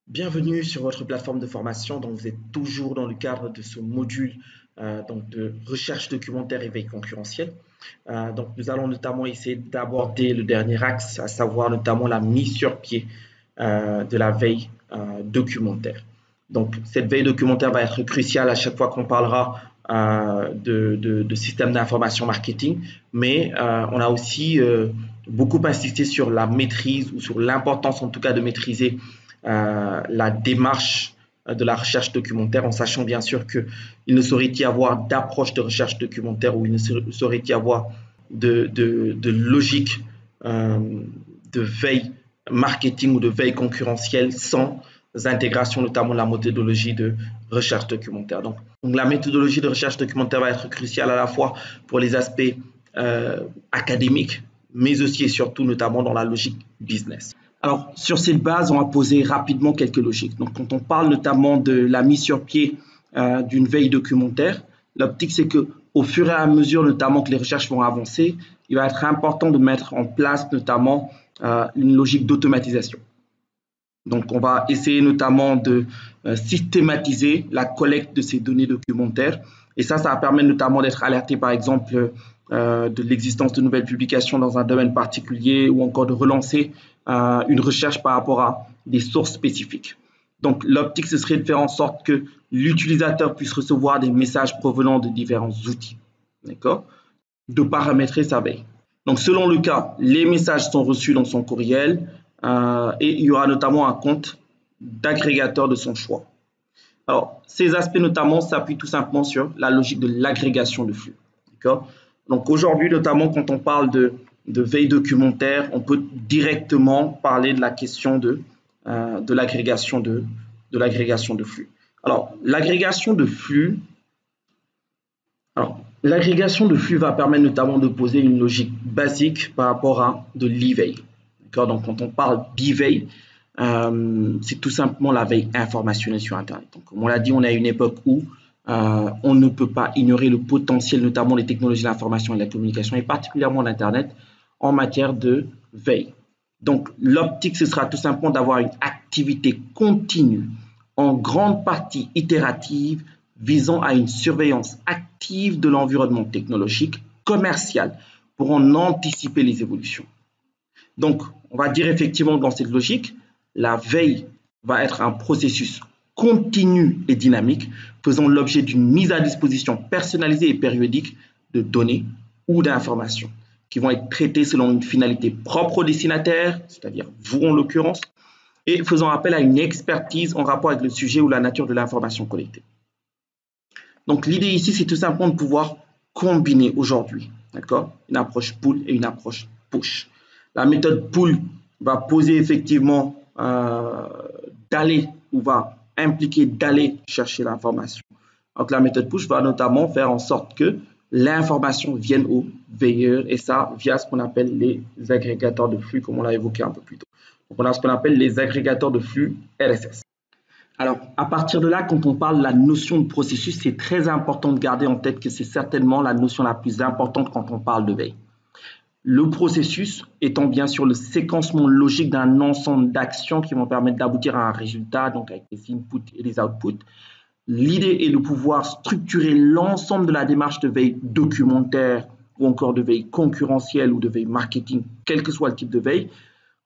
Bienvenue sur votre plateforme de formation. Donc, vous êtes toujours dans le cadre de ce module de recherche documentaire et veille concurrentielle. Donc, nous allons notamment essayer d'aborder le dernier axe, à savoir notamment la mise sur pied de la veille documentaire. Donc, cette veille documentaire va être cruciale à chaque fois qu'on parlera de système d'information marketing, mais on a aussi beaucoup insisté sur la maîtrise ou sur l'importance en tout cas de maîtriser la démarche de la recherche documentaire, en sachant bien sûr qu'il ne saurait y avoir d'approche de recherche documentaire ou il ne saurait y avoir de logique de veille marketing ou de veille concurrentielle sans intégration, notamment la méthodologie de recherche documentaire. Donc, la méthodologie de recherche documentaire va être cruciale à la fois pour les aspects académiques, mais aussi et surtout notamment dans la logique business. Alors, sur cette base, on va poser rapidement quelques logiques. Donc, quand on parle notamment de la mise sur pied d'une veille documentaire, l'optique, c'est qu'au fur et à mesure, notamment que les recherches vont avancer, il va être important de mettre en place notamment une logique d'automatisation. Donc, on va essayer notamment de systématiser la collecte de ces données documentaires. Et ça va permettre notamment d'être alerté, par exemple, de l'existence de nouvelles publications dans un domaine particulier ou encore de relancer une recherche par rapport à des sources spécifiques. Donc, l'optique, ce serait de faire en sorte que l'utilisateur puisse recevoir des messages provenant de différents outils, d'accord, de paramétrer sa veille. Donc, selon le cas, les messages sont reçus dans son courriel et il y aura notamment un compte d'agrégateur de son choix. Alors, ces aspects notamment s'appuient tout simplement sur la logique de l'agrégation de flux, d'accord. Donc, aujourd'hui, notamment, quand on parle de veille documentaire, on peut directement parler de la question de l'agrégation de flux. Alors, l'agrégation de flux va permettre notamment de poser une logique basique par rapport à de l'e-veille. Donc, quand on parle d'e-veille, c'est tout simplement la veille informationnelle sur Internet. Donc, comme on l'a dit, on est à une époque où on ne peut pas ignorer le potentiel, notamment des technologies de l'information et de la communication, et particulièrement d'Internet, en matière de veille. Donc, l'optique, ce sera tout simplement d'avoir une activité continue, en grande partie itérative, visant à une surveillance active de l'environnement technologique, commercial, pour en anticiper les évolutions. Donc, on va dire effectivement dans cette logique, la veille va être un processus continu et dynamique, faisant l'objet d'une mise à disposition personnalisée et périodique de données ou d'informations qui vont être traitées selon une finalité propre au destinataire, c'est-à-dire vous en l'occurrence, et faisant appel à une expertise en rapport avec le sujet ou la nature de l'information collectée. Donc l'idée ici, c'est tout simplement de pouvoir combiner aujourd'hui, d'accord, une approche pull et une approche push. La méthode pull va poser effectivement d'aller ou va impliquer d'aller chercher l'information. Donc la méthode push va notamment faire en sorte que l'information vienne au veilleur et ça via ce qu'on appelle les agrégateurs de flux, comme on l'a évoqué un peu plus tôt. Donc on a ce qu'on appelle les agrégateurs de flux RSS. Alors, à partir de là, quand on parle de la notion de processus, c'est très important de garder en tête que c'est certainement la notion la plus importante quand on parle de veille. Le processus étant bien sûr le séquencement logique d'un ensemble d'actions qui vont permettre d'aboutir à un résultat, donc avec les inputs et les outputs. L'idée est de pouvoir structurer l'ensemble de la démarche de veille documentaire ou encore de veille concurrentielle ou de veille marketing, quel que soit le type de veille,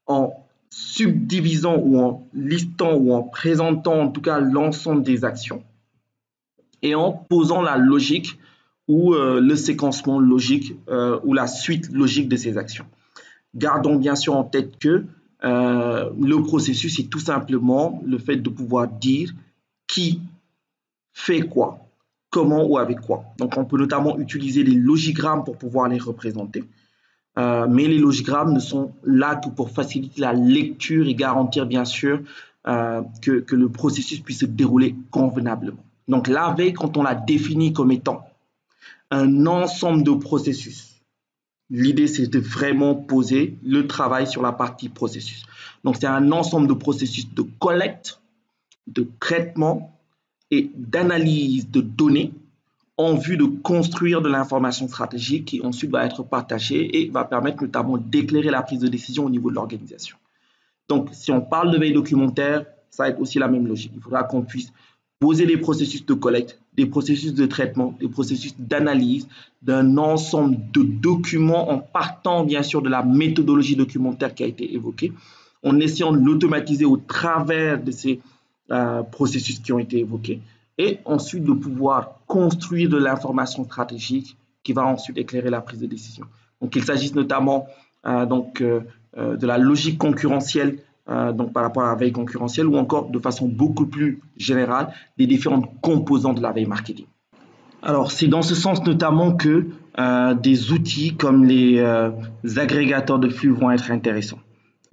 en subdivisant ou en listant ou en présentant en tout cas l'ensemble des actions et en posant la logique ou le séquencement logique ou la suite logique de ces actions. Gardons bien sûr en tête que le processus est tout simplement le fait de pouvoir dire qui fait quoi, comment ou avec quoi. Donc on peut notamment utiliser les logigrammes pour pouvoir les représenter. Mais les logigrammes ne sont là que pour faciliter la lecture et garantir bien sûr que le processus puisse se dérouler convenablement. Donc la veille, quand on la définit comme étant un ensemble de processus, l'idée c'est de vraiment poser le travail sur la partie processus. Donc c'est un ensemble de processus de collecte, de traitement et d'analyse de données en vue de construire de l'information stratégique qui ensuite va être partagée et va permettre notamment d'éclairer la prise de décision au niveau de l'organisation. Donc, si on parle de veille documentaire, ça va être aussi la même logique. Il faudra qu'on puisse poser des processus de collecte, des processus de traitement, des processus d'analyse d'un ensemble de documents en partant bien sûr de la méthodologie documentaire qui a été évoquée, en essayant de l'automatiser au travers de ces processus qui ont été évoqués et ensuite de pouvoir construire de l'information stratégique qui va ensuite éclairer la prise de décision. Donc il s'agit notamment de la logique concurrentielle donc par rapport à la veille concurrentielle ou encore de façon beaucoup plus générale des différentes composantes de la veille marketing. Alors c'est dans ce sens notamment que des outils comme les agrégateurs de flux vont être intéressants.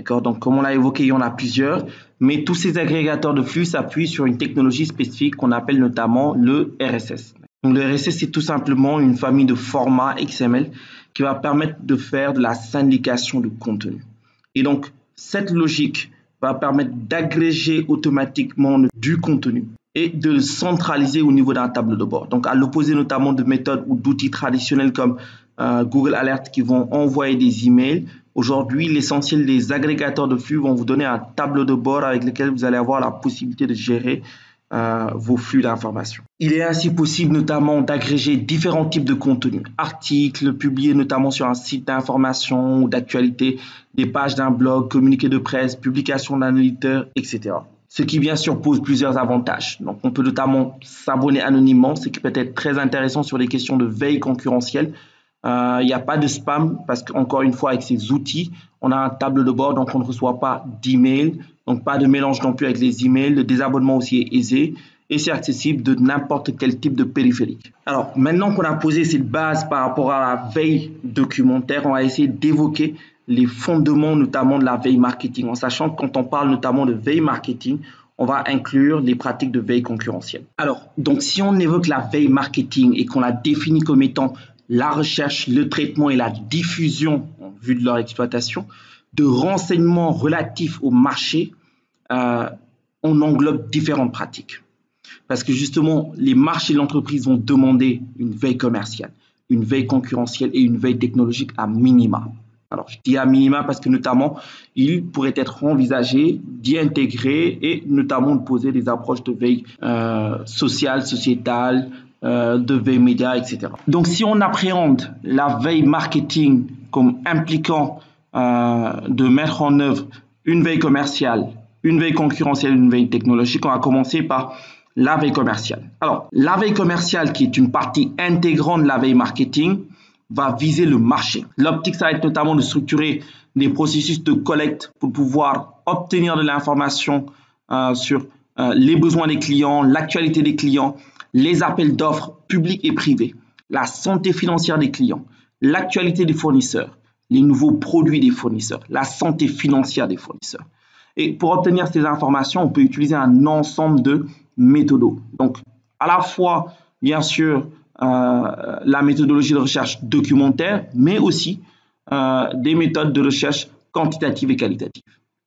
D'accord, donc comme on l'a évoqué, il y en a plusieurs, mais tous ces agrégateurs de flux s'appuient sur une technologie spécifique qu'on appelle notamment le RSS. Donc le RSS, c'est tout simplement une famille de formats XML qui va permettre de faire de la syndication de contenu. Et donc, cette logique va permettre d'agréger automatiquement du contenu et de le centraliser au niveau d'un tableau de bord. Donc, à l'opposé notamment de méthodes ou d'outils traditionnels comme Google Alert qui vont envoyer des emails, aujourd'hui, l'essentiel des agrégateurs de flux vont vous donner un tableau de bord avec lequel vous allez avoir la possibilité de gérer vos flux d'informations. Il est ainsi possible notamment d'agréger différents types de contenus, articles publiés notamment sur un site d'information ou d'actualité, des pages d'un blog, communiqués de presse, publications d'un éditeur, etc. Ce qui bien sûr pose plusieurs avantages. Donc on peut notamment s'abonner anonymement, ce qui peut être très intéressant sur les questions de veille concurrentielle. Il n'y a pas de spam parce qu'encore une fois avec ces outils, on a un tableau de bord donc on ne reçoit pas d'emails, donc pas de mélange non plus avec les emails, le désabonnement aussi est aisé et c'est accessible de n'importe quel type de périphérique. Alors maintenant qu'on a posé cette base par rapport à la veille documentaire, on va essayer d'évoquer les fondements notamment de la veille marketing en sachant que quand on parle notamment de veille marketing, on va inclure les pratiques de veille concurrentielle. Alors donc si on évoque la veille marketing et qu'on la définit comme étant la recherche, le traitement et la diffusion, en vue de leur exploitation, de renseignements relatifs au marché, on englobe différentes pratiques. Parce que justement, les marchés de l'entreprise vont demander une veille commerciale, une veille concurrentielle et une veille technologique à minima. Alors, je dis à minima parce que notamment, il pourrait être envisagé d'y intégrer et notamment de poser des approches de veille sociale, sociétale, de veille média, etc. Donc, si on appréhende la veille marketing comme impliquant de mettre en œuvre une veille commerciale, une veille concurrentielle, une veille technologique, on va commencer par la veille commerciale. Alors, la veille commerciale, qui est une partie intégrante de la veille marketing, va viser le marché. L'optique, ça va être notamment de structurer des processus de collecte pour pouvoir obtenir de l'information sur les besoins des clients, l'actualité des clients, les appels d'offres publics et privés, la santé financière des clients, l'actualité des fournisseurs, les nouveaux produits des fournisseurs, la santé financière des fournisseurs. Et pour obtenir ces informations, on peut utiliser un ensemble de méthodos. Donc, à la fois, bien sûr, la méthodologie de recherche documentaire, mais aussi des méthodes de recherche quantitatives et qualitatives.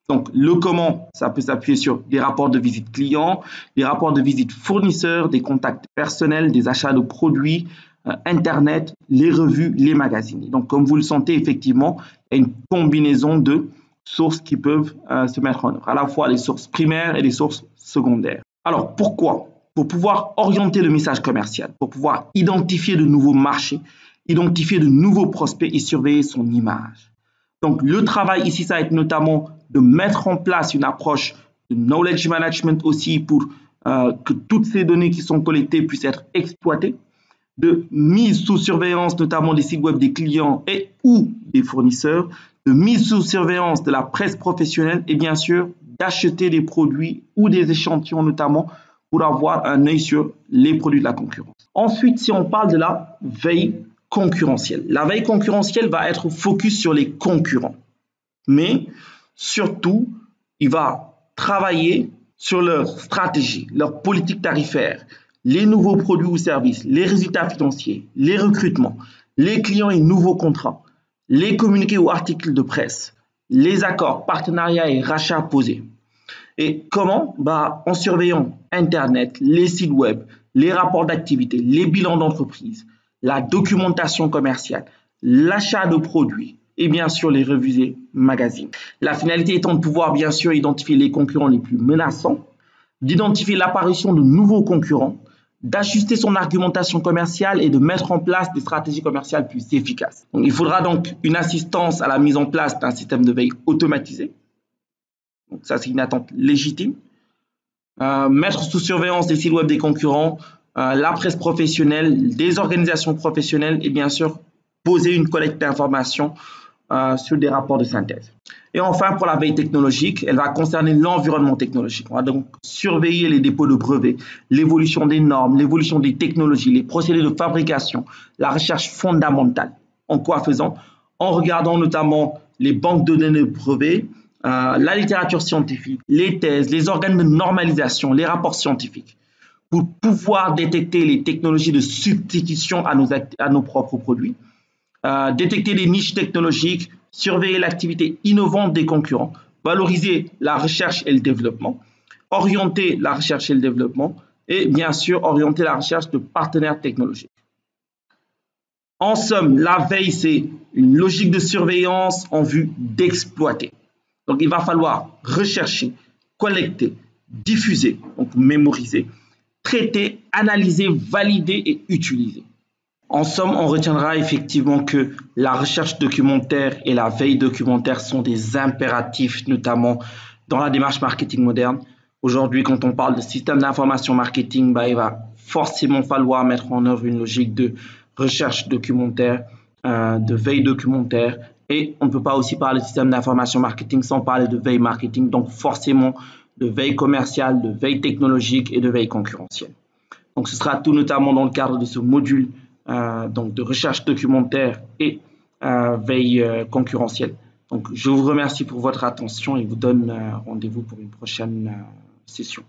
Donc, le comment, ça peut s'appuyer sur des rapports de visite clients, des rapports de visite fournisseurs, des contacts personnels, des achats de produits, Internet, les revues, les magazines. Donc, comme vous le sentez, effectivement, il y a une combinaison de sources qui peuvent se mettre en œuvre, à la fois les sources primaires et les sources secondaires. Alors, pourquoi ? Pour pouvoir orienter le message commercial, pour pouvoir identifier de nouveaux marchés, identifier de nouveaux prospects et surveiller son image. Donc, le travail ici, ça va être notamment de mettre en place une approche de knowledge management aussi pour que toutes ces données qui sont collectées puissent être exploitées, de mise sous surveillance notamment des sites web des clients et ou des fournisseurs, de mise sous surveillance de la presse professionnelle et bien sûr d'acheter des produits ou des échantillons notamment pour avoir un œil sur les produits de la concurrence. Ensuite, si on parle de la veille concurrentielle, la veille concurrentielle va être focus sur les concurrents, mais surtout, il va travailler sur leur stratégie, leur politique tarifaire, les nouveaux produits ou services, les résultats financiers, les recrutements, les clients et nouveaux contrats, les communiqués ou articles de presse, les accords, partenariats et rachats posés. Et comment ? En surveillant Internet, les sites web, les rapports d'activité, les bilans d'entreprise, la documentation commerciale, l'achat de produits et bien sûr les revues et magazines. La finalité étant de pouvoir bien sûr identifier les concurrents les plus menaçants, d'identifier l'apparition de nouveaux concurrents, d'ajuster son argumentation commerciale et de mettre en place des stratégies commerciales plus efficaces. Donc, il faudra donc une assistance à la mise en place d'un système de veille automatisé. Donc, ça, c'est une attente légitime. Mettre sous surveillance les sites web des concurrents, la presse professionnelle, des organisations professionnelles et bien sûr poser une collecte d'informations sur des rapports de synthèse. Et enfin, pour la veille technologique, elle va concerner l'environnement technologique. On va donc surveiller les dépôts de brevets, l'évolution des normes, l'évolution des technologies, les procédés de fabrication, la recherche fondamentale. En quoi faisant? En regardant notamment les banques de données de brevets, la littérature scientifique, les thèses, les organes de normalisation, les rapports scientifiques, pour pouvoir détecter les technologies de substitution à nos propres produits, détecter les niches technologiques, surveiller l'activité innovante des concurrents, valoriser la recherche et le développement, orienter la recherche et le développement et bien sûr orienter la recherche de partenaires technologiques. En somme, la veille, c'est une logique de surveillance en vue d'exploiter. Donc, il va falloir rechercher, collecter, diffuser, donc mémoriser, traiter, analyser, valider et utiliser. En somme, on retiendra effectivement que la recherche documentaire et la veille documentaire sont des impératifs, notamment dans la démarche marketing moderne. Aujourd'hui, quand on parle de système d'information marketing, il va forcément falloir mettre en œuvre une logique de recherche documentaire, de veille documentaire. Et on ne peut pas aussi parler de système d'information marketing sans parler de veille marketing, donc forcément de veille commerciale, de veille technologique et de veille concurrentielle. Donc ce sera tout notamment dans le cadre de ce module donc de recherche documentaire et veille concurrentielle. Donc je vous remercie pour votre attention et vous donne rendez-vous pour une prochaine session.